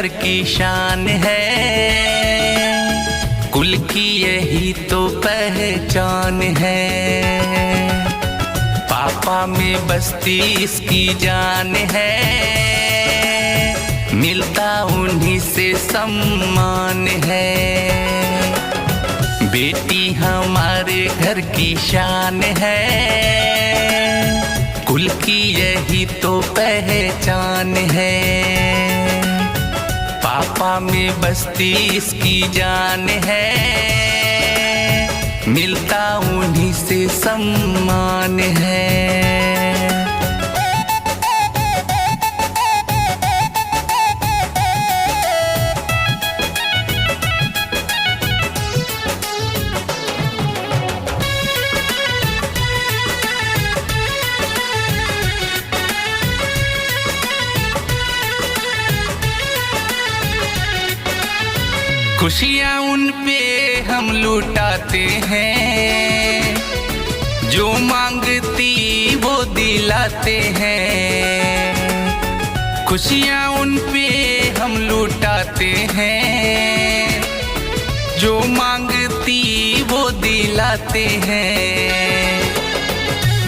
घर की शान है, कुल की यही तो पहचान है। पापा में बसती इसकी जान है, मिलता उन्हीं से सम्मान है। बेटी हमारे घर की शान है, कुल की यही तो पहचान है। पापा में बसती इसकी जान है, मिलता उन्हीं से सम्मान है। खुशियाँ उन पे हम लुटाते हैं, जो मांगती वो दिलाते हैं। खुशियाँ उन पे हम लुटाते हैं, जो मांगती वो दिलाते हैं।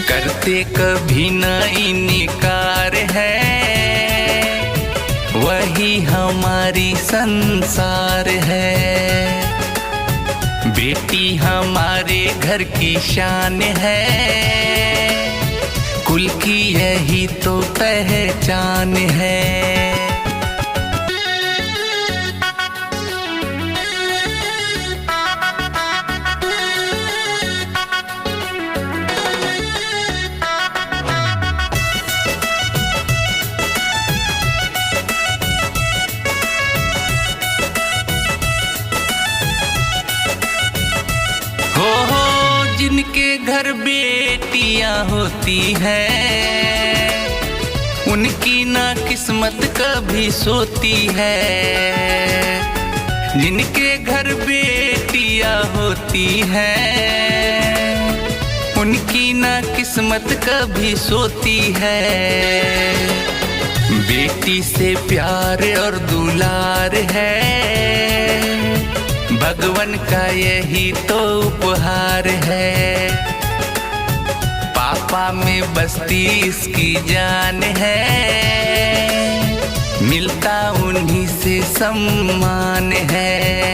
करते कभी न इनकार है, वही हमारी संसार है। बेटी हमारे घर की शान है, कुल की यही तो पहचान है। जिनके घर बेटियां होती हैं, उनकी ना किस्मत कभी सोती है। जिनके घर बेटियां होती हैं, उनकी ना किस्मत कभी सोती है। बेटी से प्यार और दुलार है, भगवान का यही तो उपहार है। पापा में बसती इसकी जान है, मिलता उन्हीं से सम्मान है।